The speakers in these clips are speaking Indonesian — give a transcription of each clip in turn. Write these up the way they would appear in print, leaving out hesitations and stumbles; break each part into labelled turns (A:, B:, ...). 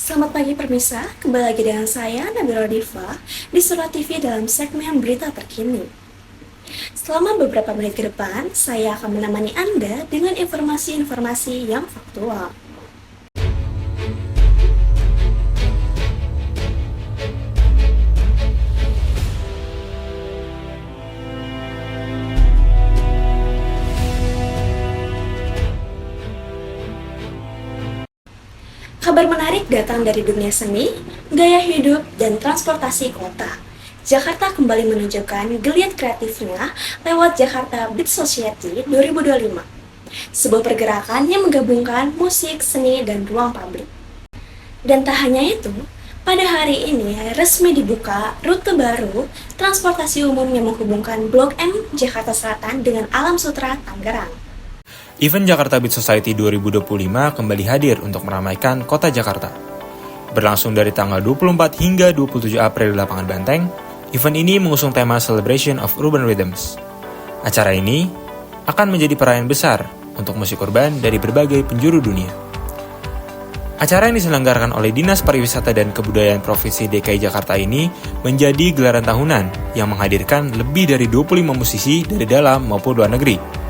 A: Selamat pagi pemirsa, kembali lagi dengan saya Nabila Diva di Surat TV dalam segmen berita terkini. Selama beberapa menit ke depan, saya akan menemani Anda dengan informasi-informasi yang faktual. Kabar menarik datang dari dunia seni, gaya hidup, dan transportasi kota. Jakarta kembali menunjukkan geliat kreatifnya lewat Jakarta Beat Society 2025. Sebuah pergerakan yang menggabungkan musik, seni, dan ruang publik. Dan tak hanya itu, pada hari ini resmi dibuka rute baru transportasi umum yang menghubungkan Blok M Jakarta Selatan dengan Alam Sutera Tangerang.
B: Event Jakarta Beat Society 2025 kembali hadir untuk meramaikan kota Jakarta. Berlangsung dari tanggal 24 hingga 27 April di Lapangan Banteng, event ini mengusung tema Celebration of Urban Rhythms. Acara ini akan menjadi perayaan besar untuk musik urban dari berbagai penjuru dunia. Acara yang diselenggarakan oleh Dinas Pariwisata dan Kebudayaan Provinsi DKI Jakarta ini menjadi gelaran tahunan yang menghadirkan lebih dari 25 musisi dari dalam maupun luar negeri.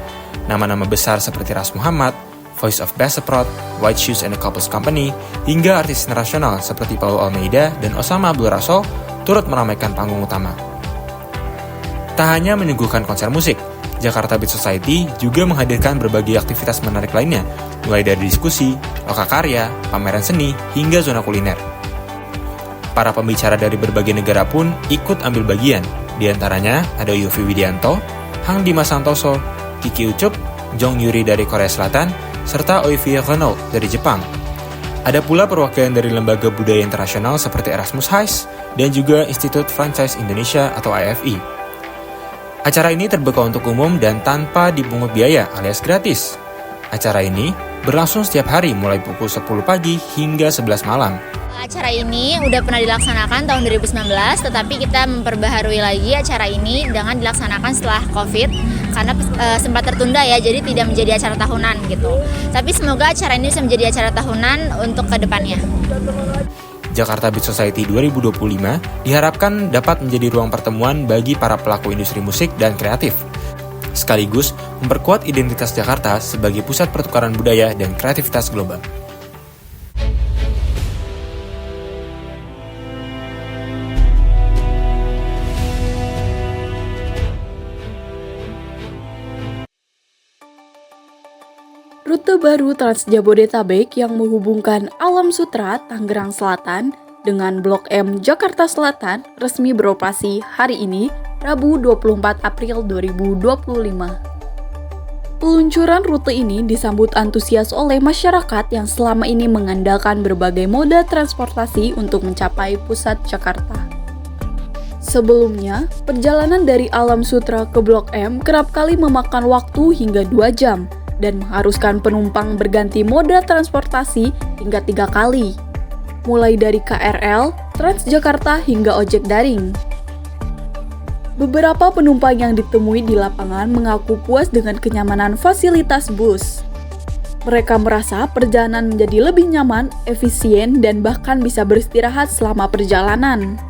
B: Nama-nama besar seperti Ras Muhammad, Voice of Baseprot, White Shoes and the Couples Company, hingga artis internasional seperti Paulo Almeida dan Osama Abdul Raso turut meramaikan panggung utama. Tak hanya menyuguhkan konser musik, Jakarta Beat Society juga menghadirkan berbagai aktivitas menarik lainnya, mulai dari diskusi, lokakarya, pameran seni, hingga zona kuliner. Para pembicara dari berbagai negara pun ikut ambil bagian, di antaranya ada Yovie Widianto, Hang Dimas Santoso, Kiki Ucup, Jong Yuri dari Korea Selatan, serta Olivier Renaud dari Jepang. Ada pula perwakilan dari lembaga budaya internasional seperti Erasmus Heights dan juga Institut Franchise Indonesia atau IFI. Acara ini terbuka untuk umum dan tanpa dipungut biaya alias gratis. Acara ini berlangsung setiap hari mulai pukul 10 pagi hingga 11 malam.
C: Acara ini udah pernah dilaksanakan tahun 2019, tetapi kita memperbaharui lagi acara ini dengan dilaksanakan setelah COVID karena sempat tertunda ya, jadi tidak menjadi acara tahunan gitu. Tapi semoga acara ini bisa menjadi acara tahunan untuk kedepannya.
B: Jakarta Beat Society 2025 diharapkan dapat menjadi ruang pertemuan bagi para pelaku industri musik dan kreatif, sekaligus memperkuat identitas Jakarta sebagai pusat pertukaran budaya dan kreativitas global.
D: Rute baru Trans Jabodetabek yang menghubungkan Alam Sutera Tangerang Selatan dengan Blok M Jakarta Selatan resmi beroperasi hari ini, Rabu 24 April 2025. Peluncuran rute ini disambut antusias oleh masyarakat yang selama ini mengandalkan berbagai moda transportasi untuk mencapai pusat Jakarta. Sebelumnya, perjalanan dari Alam Sutera ke Blok M kerap kali memakan waktu hingga 2 jam, dan mengharuskan penumpang berganti moda transportasi hingga 3 kali, mulai dari KRL, Transjakarta hingga ojek daring. Beberapa penumpang yang ditemui di lapangan mengaku puas dengan kenyamanan fasilitas bus. Mereka merasa perjalanan menjadi lebih nyaman, efisien, dan bahkan bisa beristirahat selama perjalanan.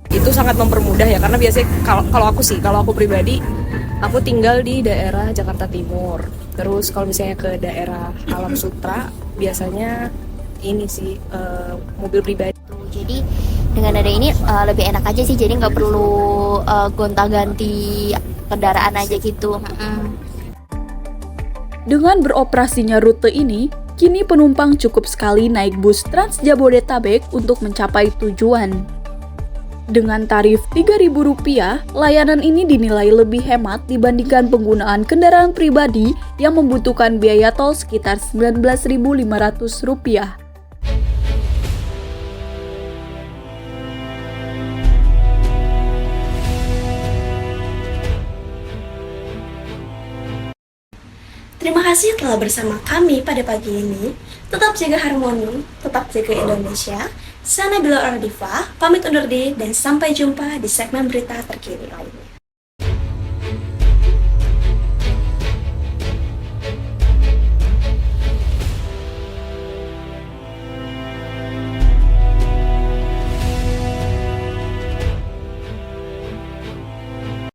E: Itu sangat mempermudah ya, karena biasanya kalau aku pribadi, aku tinggal di daerah Jakarta Timur. Terus kalau misalnya ke daerah Alam Sutera, biasanya ini sih mobil pribadi.
C: Jadi dengan ada ini lebih enak aja sih, jadi nggak perlu gonta-ganti kendaraan aja gitu.
D: Dengan beroperasinya rute ini, kini penumpang cukup sekali naik bus Trans Jabodetabek untuk mencapai tujuan. Dengan tarif Rp3.000, layanan ini dinilai lebih hemat dibandingkan penggunaan kendaraan pribadi yang membutuhkan biaya tol sekitar Rp19.500.
A: Terima kasih telah bersama kami pada pagi ini. Tetap jaga harmoni, tetap jaga Indonesia. Saya Nabila Diva, pamit undur diri dan sampai jumpa di segmen berita terkini lainnya.